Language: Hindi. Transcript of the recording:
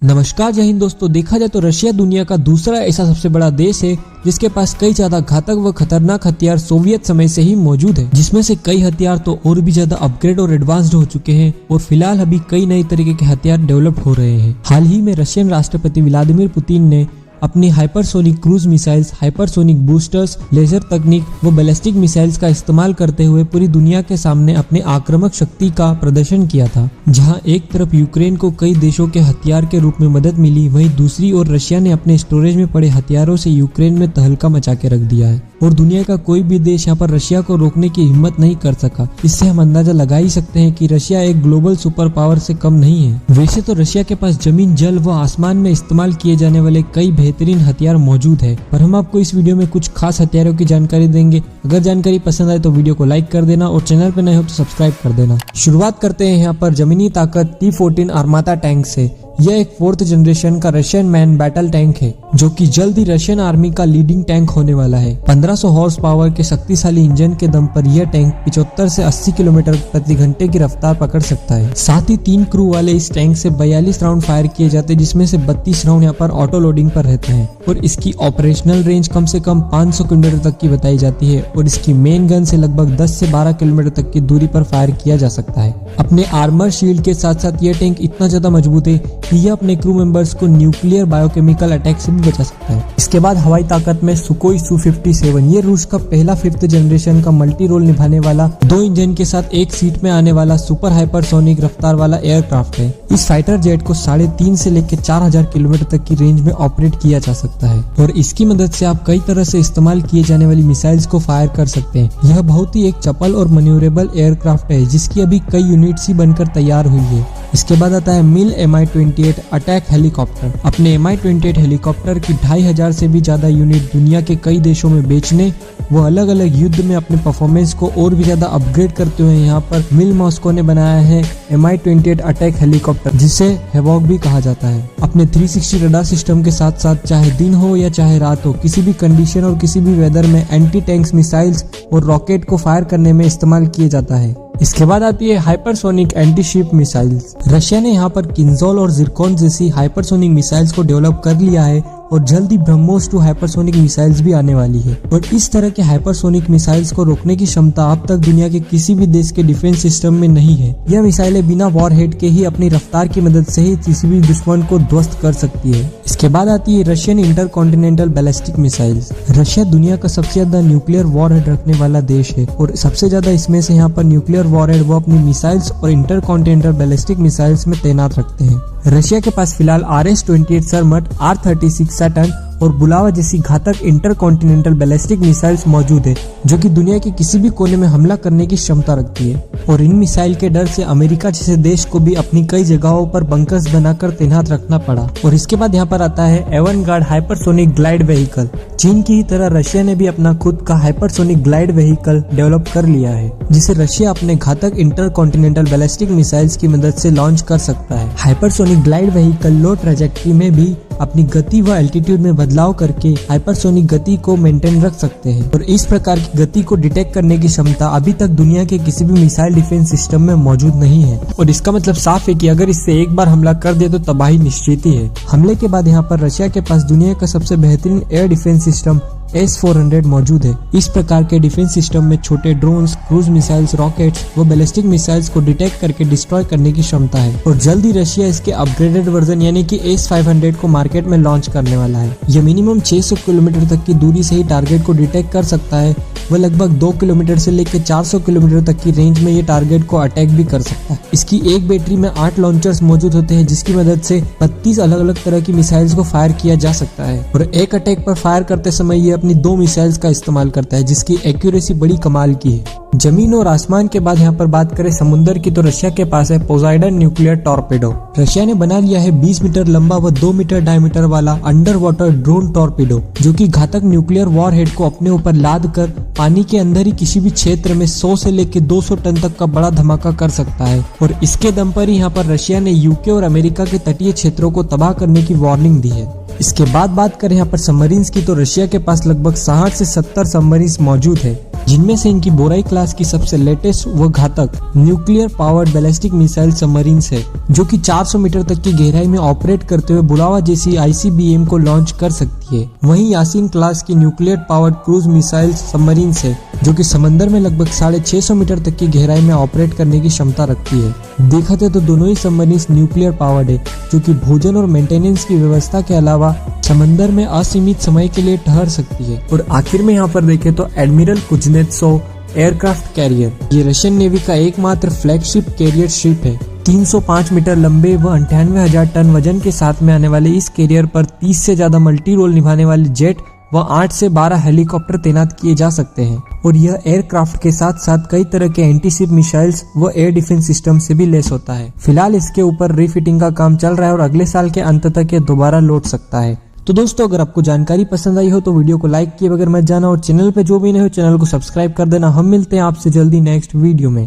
नमस्कार, जय हिंद दोस्तों। देखा जाए तो रशिया दुनिया का दूसरा ऐसा सबसे बड़ा देश है जिसके पास कई ज्यादा घातक व खतरनाक हथियार सोवियत समय से ही मौजूद है, जिसमें से कई हथियार तो और भी ज्यादा अपग्रेड और एडवांस्ड हो चुके हैं और फिलहाल अभी कई नए तरीके के हथियार डेवलप हो रहे हैं। हाल ही में रशियन राष्ट्रपति व्लादिमीर पुतिन ने अपनी hypersonic cruise missiles, hypersonic boosters, laser तकनीक व बैलिस्टिक मिसाइल्स का इस्तेमाल करते हुए पूरी दुनिया के सामने अपने आक्रामक शक्ति का प्रदर्शन किया था। जहां एक तरफ यूक्रेन को कई देशों के हथियार के रूप में मदद मिली, वहीं दूसरी ओर रशिया ने अपने स्टोरेज में पड़े हथियारों से यूक्रेन में तहलका मचा के रख दिया है और दुनिया का कोई भी देश यहाँ पर रशिया को रोकने की हिम्मत नहीं कर सका। इससे हम अंदाजा लगा ही सकते हैं कि रशिया एक ग्लोबल सुपर पावर से कम नहीं है। वैसे तो रशिया के पास जमीन, जल व आसमान में इस्तेमाल किए जाने वाले कई बेहतरीन हथियार मौजूद है, पर हम आपको इस वीडियो में कुछ खास हथियारों की जानकारी देंगे। अगर जानकारी पसंद आए तो वीडियो को लाइक कर देना और चैनल पर नए हो तो सब्सक्राइब कर देना। शुरुआत करते हैं यहाँ पर जमीनी ताकत T-14 आर्माता टैंक से। यह एक 4th जनरेशन का रशियन मैन बैटल टैंक है जो कि जल्द ही रशियन आर्मी का लीडिंग टैंक होने वाला है। 1500 हॉर्स पावर के शक्तिशाली इंजन के दम पर यह टैंक 75 से 80 किलोमीटर प्रति घंटे की रफ्तार पकड़ सकता है। साथ ही 3 क्रू वाले इस टैंक से 42 राउंड फायर किए जाते हैं, जिसमें से 32 राउंड यहाँ पर ऑटो लोडिंग पर रहते हैं और इसकी ऑपरेशनल रेंज कम से कम 500 किलोमीटर तक की बताई जाती है और इसकी मेन गन से लगभग 10 से 12 किलोमीटर तक की दूरी पर फायर किया जा सकता है। अपने आर्मर शील्ड के साथ साथ यह टैंक इतना ज्यादा मजबूत है कि यह अपने क्रू मेंबर्स को न्यूक्लियर बायोकेमिकल अटैक से भी बचा सकता है। इसके बाद हवाई ताकत में सुकोई Su-57, ये रूस का पहला 5th जनरेशन का मल्टी रोल निभाने वाला 2 इंजन के साथ एक सीट में आने वाला सुपर हाइपरसोनिक रफ्तार वाला एयरक्राफ्ट है। इस फाइटर जेट को 3.5 से लेकर 4000 किलोमीटर तक की रेंज में ऑपरेट किया जा सकता है और इसकी मदद से आप कई तरह से इस्तेमाल किए जाने वाली मिसाइल्स को फायर कर सकते हैं। यह बहुत ही एक चपल और मैन्यूरेबल एयरक्राफ्ट है जिसकी अभी कई यूनिट्स ही बनकर तैयार हुई है। इसके बाद आता है मिल Mi-28 अटैक हेलीकॉप्टर। अपने Mi-28 हेलीकॉप्टर की 2500 से भी ज्यादा यूनिट दुनिया के कई देशों में बेचने व अलग अलग युद्ध में अपने परफॉर्मेंस को और भी ज्यादा अपग्रेड करते हुए यहाँ पर मिल मॉस्को ने बनाया है Mi-28 अटैक हेलीकॉप्टर, जिसे हेवॉक भी कहा जाता है। अपने 360 रडार सिस्टम के साथ साथ चाहे दिन हो या चाहे रात हो, किसी भी कंडीशन और किसी भी वेदर में एंटी टैंक्स मिसाइल्स और रॉकेट को फायर करने में इस्तेमाल किया जाता है। इसके बाद आती है hypersonic anti ship missiles. Russia ने यहाँ पर किंजोल और जिरकॉन जैसी हाइपरसोनिक मिसाइल्स को डेवलप कर लिया है और जल्द ही ब्रह्मोस 2 हाइपरसोनिक मिसाइल्स भी आने वाली है और इस तरह के हाइपरसोनिक मिसाइल्स को रोकने की क्षमता अब तक दुनिया के किसी भी देश के डिफेंस सिस्टम में नहीं है। यह मिसाइलें बिना वॉरहेड के ही अपनी रफ्तार की मदद से ही किसी भी दुश्मन को ध्वस्त कर सकती है। इसके बाद आती है Russian intercontinental ballistic missiles. Russia दुनिया का सबसे ज्यादा न्यूक्लियर वॉरहेड रखने वाला देश है और सबसे ज्यादा इसमें से यहाँ पर न्यूक्लियर वॉरहेड वो अपनी मिसाइल्स और इंटरकॉन्टिनेंटल बैलिस्टिक मिसाइल्स में तैनात रखते हैं। रशिया के पास फिलहाल RS-28 सरमट, R-36 सैटर्न और बुलावा जैसी घातक इंटरकॉन्टिनेंटल बैलिस्टिक मिसाइल्स मौजूद है जो कि दुनिया के किसी भी कोने में हमला करने की क्षमता रखती है और इन मिसाइल के डर से अमेरिका जैसे देश को भी अपनी कई जगहों पर बंकर्स बनाकर तैनात रखना पड़ा। और इसके बाद यहाँ पर आता है एवनगार्ड हाइपरसोनिक ग्लाइड व्हीकल। चीन की ही तरह रशिया ने भी अपना खुद का हाइपरसोनिक ग्लाइड व्हीकल डेवलप कर लिया है जिसे रशिया अपने घातक इंटरकॉन्टिनेंटल बैलिस्टिक मिसाइल्स की मदद से लॉन्च कर सकता है। हाइपरसोनिक ग्लाइड व्हीकल लो ट्रैजेक्टरी में भी अपनी गति व एल्टीट्यूड में बदलाव करके हाइपरसोनिक गति को मेंटेन रख सकते हैं और इस प्रकार की गति को डिटेक्ट करने की क्षमता अभी तक दुनिया के किसी भी मिसाइल डिफेंस सिस्टम में मौजूद नहीं है और इसका मतलब साफ है कि अगर इससे एक बार हमला कर दे तो तबाही निश्चित ही है। हमले के बाद यहाँ पर रशिया के पास दुनिया का सबसे बेहतरीन एयर डिफेंस सिस्टम S-400 मौजूद है। इस प्रकार के डिफेंस सिस्टम में छोटे ड्रोन्स, क्रूज मिसाइल्स, रॉकेट्स व बैलिस्टिक मिसाइल्स को डिटेक्ट करके डिस्ट्रॉय करने की क्षमता है और जल्द ही रशिया इसके अपग्रेडेड वर्जन यानी कि S-500 को मार्केट में लॉन्च करने वाला है। यह मिनिमम 600 किलोमीटर तक की दूरी से ही टारगेट को डिटेक्ट कर सकता है वह लगभग 2 किलोमीटर से लेकर 400 किलोमीटर तक की रेंज में ये टारगेट को अटैक भी कर सकता है। इसकी एक बैटरी में 8 लॉन्चर्स मौजूद होते हैं जिसकी मदद से 32 अलग अलग तरह की मिसाइल्स को फायर किया जा सकता है और एक अटैक पर फायर करते समय ये अपनी 2 मिसाइल्स का इस्तेमाल करता है जिसकी एक्यूरेसी बड़ी कमाल की है। जमीन और आसमान के बाद यहाँ पर बात करें समुद्र की तो रशिया के पास है पोसाइडन न्यूक्लियर टॉर्पेडो। रशिया ने बना लिया है 20 मीटर लंबा व 2 मीटर डायमीटर वाला अंडर वाटर ड्रोन टॉर्पेडो जो कि घातक न्यूक्लियर वॉरहेड को अपने ऊपर लाद कर पानी के अंदर ही किसी भी क्षेत्र में 100 से लेकर 200 टन तक का बड़ा धमाका कर सकता है और इसके दम पर ही यहाँ पर रशिया ने यूके और अमेरिका के तटीय क्षेत्रों को तबाह करने की वार्निंग दी है। इसके बाद बात करें यहाँ पर सबमरीन्स की तो रशिया के पास लगभग 60 से 70 सबमरीन्स मौजूद है जिनमें से इनकी बोराई क्लास की सबसे लेटेस्ट व घातक nuclear powered ballistic missile submarine है, जो कि 400 मीटर तक की गहराई में ऑपरेट करते हुए बुलावा जैसी ICBM को लॉन्च कर सकती है। वहीं यासीन क्लास की nuclear powered cruise missile submarine है, जो कि समंदर में लगभग 650 मीटर तक की गहराई में ऑपरेट करने की क्षमता रखती है। देखा जाए तो दोनों ही सबमरीन न्यूक्लियर पावर्ड है, जो कि भोजन और मेंटेनेंस की व्यवस्था के अलावा समंदर में असीमित समय के लिए ठहर सकती है। और आखिर में यहाँ पर देखें तो एडमिरल कुजनेत्सोव एयरक्राफ्ट कैरियर, ये रशियन नेवी का एकमात्र फ्लैगशिप कैरियर शिप है। 305 मीटर लंबे व 98,000 टन वजन के साथ में आने वाले इस कैरियर पर 30 से ज्यादा मल्टी रोल निभाने वाले जेट व 8 से 12 हेलीकॉप्टर तैनात किए जा सकते हैं। और यह एयरक्राफ्ट के साथ साथ कई तरह के एंटी शिप मिसाइल्स व एयर डिफेंस सिस्टम से भी लैस होता है। फिलहाल इसके ऊपर रीफिटिंग का काम चल रहा है और अगले साल के अंत तक ये दोबारा लौट सकता है। तो दोस्तों, अगर आपको जानकारी पसंद आई हो तो वीडियो को लाइक किए बगैर मत जाना और चैनल पे जो भी नए हो चैनल को सब्सक्राइब कर देना। हम मिलते हैं आपसे जल्दी नेक्स्ट वीडियो में।